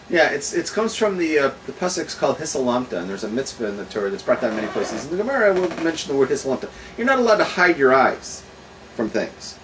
Yeah, it comes from the pasuk's called hisalamta, and there's a mitzvah in the Torah that's brought down many places. In the Gemara, we'll mention the word hisalamta. You're not allowed to hide your eyes from things.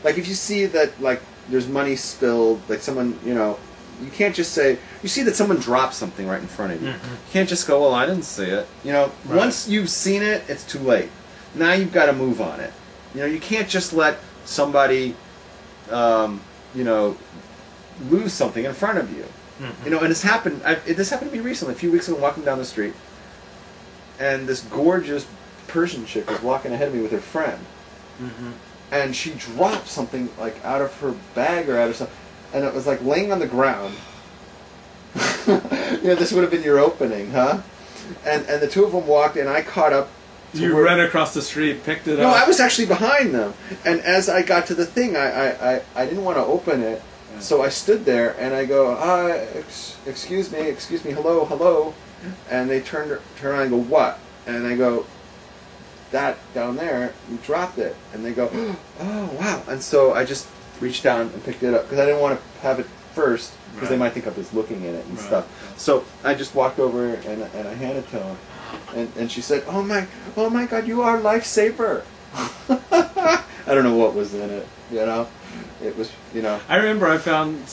Like if you see that like there's money spilled, like someone, you know, you can't just say, you see that someone dropped something right in front of you. You can't just go, well, I didn't see it. You know, once you've seen it, it's too late. Now you've got to move on it. You know, you can't just let somebody, you know, lose something in front of you. You know, and this happened to me recently. A few weeks ago, walking down the street, and this gorgeous Persian chick was walking ahead of me with her friend, and she dropped something like out of her bag or out of something, and it was like laying on the ground. You know, this would have been your opening, huh? And the two of them walked, and I caught up. You ran across the street, picked it up. No, I was actually behind them, and as I got to the thing, I didn't want to open it. So I stood there and I go, excuse me, hello, hello, and they turn around and go, what? And I go, that down there, you dropped it. And they go, oh wow. And so I just reached down and picked it up because I didn't want to have it first because they might think I was looking at it and stuff. So I just walked over and I handed it to her, and she said, oh my God, you are a lifesaver. I don't know what was in it, you know. It was, you know. I remember I found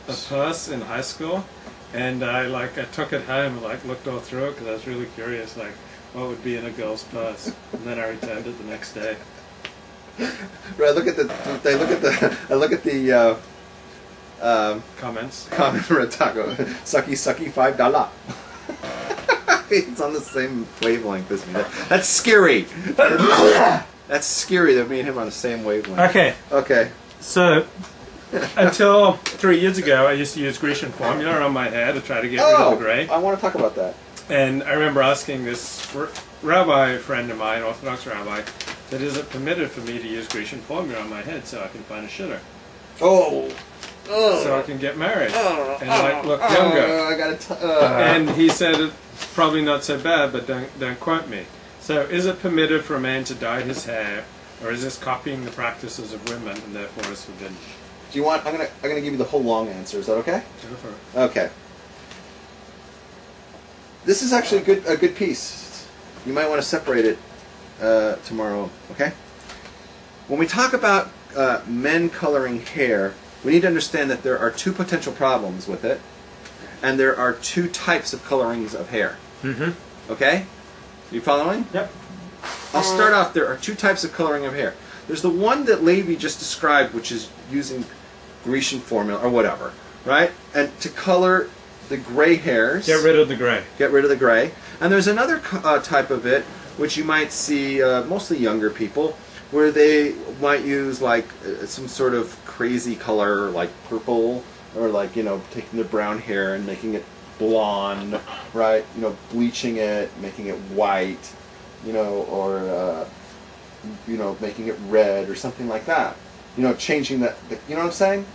a purse in high school, and I took it home and looked all through it because I was really curious, like what would be in a girl's purse, and then I returned it the next day. Right. I look at the Comments. Comment for a taco. Sucky $5. It's on the same wavelength as me. That's scary. That's scary that me and him are on the same wavelength. Okay. Okay. So, until 3 years ago, I used to use Grecian formula on my hair to try to get rid of the gray. I want to talk about that. And I remember asking this rabbi friend of mine, Orthodox rabbi, that is it permitted for me to use Grecian formula on my head so I can find a shitter? Oh. So I can get married and look younger. And he said it's probably not so bad, but don't quote me. So is it permitted for a man to dye his hair, or is this copying the practices of women and therefore is forbidden? Do you want? I'm gonna give you the whole long answer. Is that okay? Go for it. Okay. This is actually a good piece. You might want to separate it tomorrow. Okay. When we talk about men coloring hair, we need to understand that there are two potential problems with it, and there are two types of colorings of hair. Okay. You following? Yep. I'll start off. There are two types of coloring of hair. There's the one that Levi just described, which is using Grecian formula or whatever, right? And to color the gray hairs. Get rid of the gray. Get rid of the gray. And there's another type of it, which you might see mostly younger people, where they might use like some sort of crazy color, like purple, or like, you know, taking the brown hair and making it blonde, right? You know, bleaching it, making it white, you know, or you know, making it red or something like that. You know, changing the you know what I'm saying?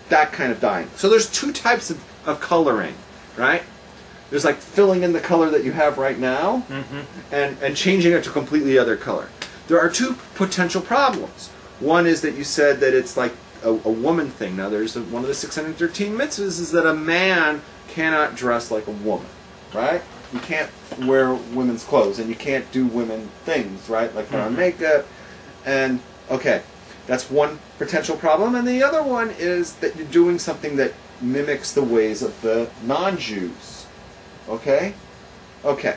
That kind of dyeing. So there's two types of coloring, right? There's like filling in the color that you have right now, and changing it to a completely other color. There are two potential problems. One is that you said that it's like a woman thing. Now there's one of the 613 mitzvahs is that a man cannot dress like a woman, right? You can't wear women's clothes, and you can't do women things, right? Like put on makeup, and okay, that's one potential problem. And the other one is that you're doing something that mimics the ways of the non-Jews. Okay? Okay.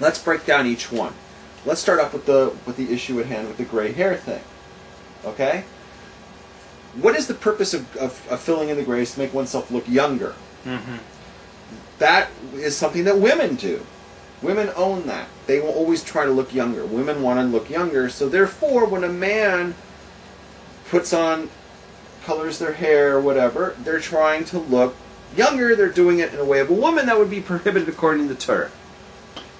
Let's break down each one. Let's start off with the issue at hand with the gray hair thing. Okay? What is the purpose of filling in the grays to make oneself look younger? That is something that women do. Women own that. They will always try to look younger. Women want to look younger, so therefore when a man colors their hair or whatever, they're trying to look younger. They're doing it in a way of a woman that would be prohibited according to the Torah.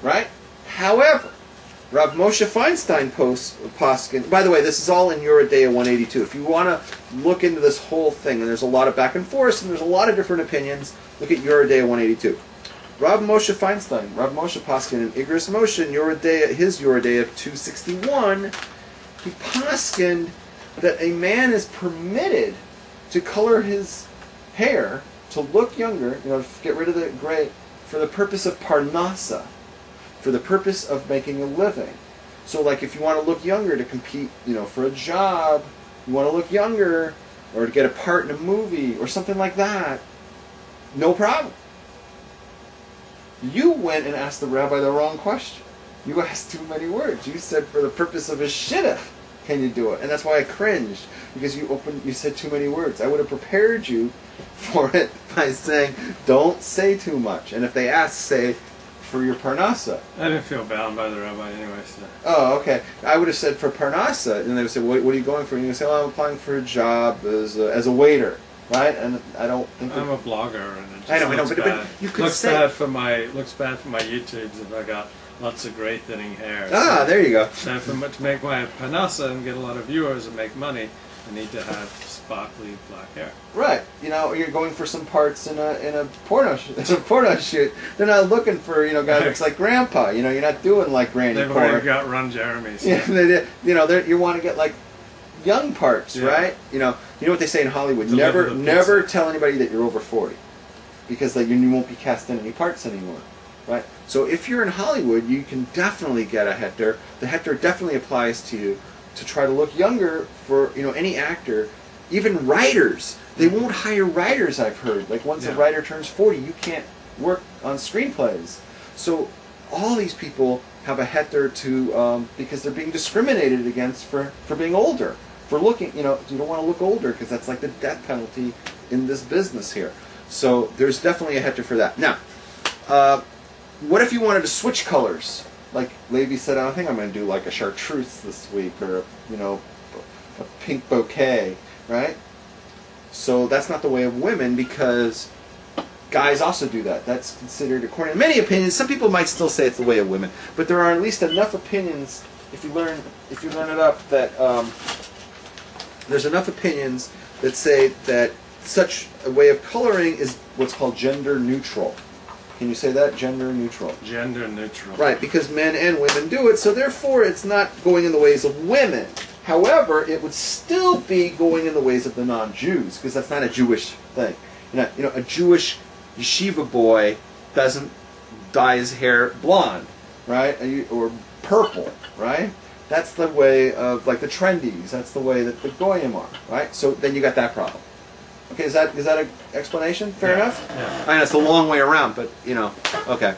Right? However, Rav Moshe Feinstein poskin. By the way, this is all in Yoredea 182. If you want to look into this whole thing, and there's a lot of back and forth, and there's a lot of different opinions, look at Yoredea 182. Rav Moshe Feinstein, Rav Moshe poskin in Igros Moshe, in his Yoredea 261, he poskined that a man is permitted to color his hair to look younger, to get rid of the gray, for the purpose of parnasa, for the purpose of making a living. So like if you want to look younger to compete, for a job, you want to look younger, or to get a part in a movie, or something like that, no problem. You went and asked the rabbi the wrong question. You asked too many words. You said for the purpose of a shidduch, can you do it? And that's why I cringed, because you said too many words. I would have prepared you for it by saying, don't say too much. And if they ask, say, for your parnasa. I didn't feel bound by the rabbi anyway. So. Oh, okay. I would have said for parnasa, and they would say, what are you going for? And you would say, I'm applying for a job as a waiter, right? And I don't think I'm a blogger, and it just I know, looks bad. But you could looks say bad for my YouTubes if I got lots of gray thinning hair. So, there you go. So to make my panasa and get a lot of viewers and make money, I need to have sparkly black hair. Right. You're going for some parts in a porno shoot. They're not looking for guy that looks like grandpa. You're not doing like Granny They've porn. already got Ron Jeremy. So. Yeah, you want to get like young parts, yeah. Right? You know what they say in Hollywood. Never tell anybody that you're over 40, because like you won't be cast in any parts anymore. Right? So if you're in Hollywood, you can definitely get a heter. The heter definitely applies to you to try to look younger for any actor, even writers. They won't hire writers, I've heard. Like once a writer turns 40, you can't work on screenplays. So all these people have a heter to because they're being discriminated against for being older, for looking. You don't want to look older because that's like the death penalty in this business here. So there's definitely a heter for that. Now. What if you wanted to switch colors? Like Levi said, I think I'm going to do like a chartreuse this week, or a pink bouquet, right? So that's not the way of women, because guys also do that. That's considered, according to many opinions. Some people might still say it's the way of women, but there are at least enough opinions. If you learn it up, that there's enough opinions that say that such a way of coloring is what's called gender neutral. Can you say that? Gender neutral. Gender neutral. Right, because men and women do it, so therefore it's not going in the ways of women. However, it would still be going in the ways of the non-Jews, because that's not a Jewish thing. A Jewish yeshiva boy doesn't dye his hair blonde, right? Or purple, right? That's the way of, like, the trendies. That's the way that the goyim are, right? So then you got that problem. Okay, is that an explanation? Fair enough? Yeah. I know it's a long way around, but, okay.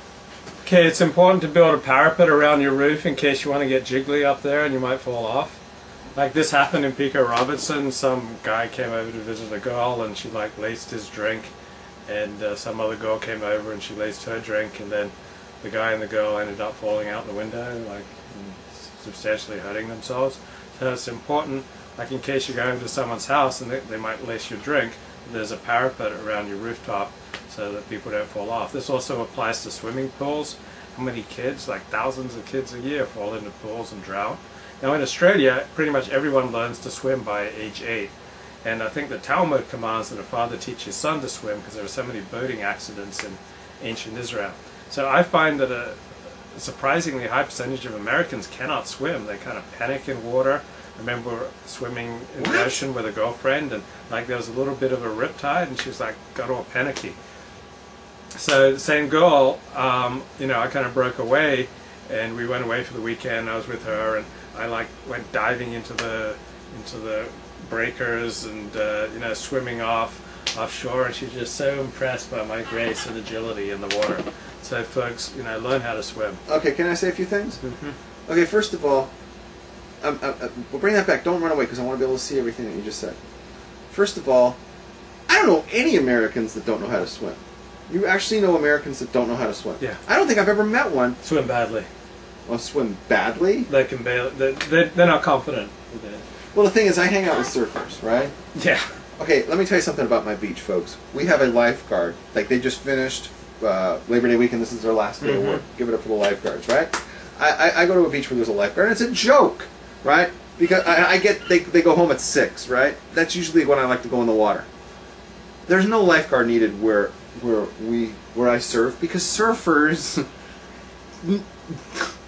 Okay, it's important to build a parapet around your roof in case you want to get jiggly up there and you might fall off. Like this happened in Pico Robertson. Some guy came over to visit a girl and she like laced his drink, and some other girl came over and she laced her drink, and then the guy and the girl ended up falling out the window, like substantially hurting themselves. So it's important, like in case you're going to someone's house and they might lace your drink, there's a parapet around your rooftop so that people don't fall off. This also applies to swimming pools. How many kids, like thousands of kids a year, fall into pools and drown? Now in Australia, pretty much everyone learns to swim by age 8. And I think the Talmud commands that a father teach his son to swim because there are so many boating accidents in ancient Israel. So I find that a surprisingly high percentage of Americans cannot swim. They kind of panic in water. I remember swimming in the ocean with a girlfriend, and like there was a little bit of a riptide, and she was like got all panicky. So the same girl, I kind of broke away, and we went away for the weekend. I was with her, and I like went diving into the breakers and swimming offshore, and she was just so impressed by my grace and agility in the water. So folks, learn how to swim. Okay, can I say a few things? Mm-hmm. Okay, first of all, we'll bring that back. Don't run away, because I want to be able to see everything that you just said. First of all, I don't know any Americans that don't know how to swim. You actually know Americans that don't know how to swim? Yeah. I don't think I've ever met one. Swim badly. Well, swim badly? They can bail. They're not confident with it. Well, the thing is, I hang out with surfers, right? Yeah. Okay, let me tell you something about my beach, folks. We have a lifeguard. Like, they just finished Labor Day weekend. This is their last day of work. Give it up for the lifeguards, right? I go to a beach where there's a lifeguard, and it's a joke, right? Because they go home at 6, right? That's usually when I like to go in the water. There's no lifeguard needed where I surf, because surfers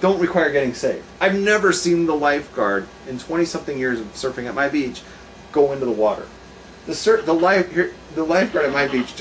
don't require getting saved. I've never seen the lifeguard in 20-something years of surfing at my beach go into the water. The lifeguard at my beach just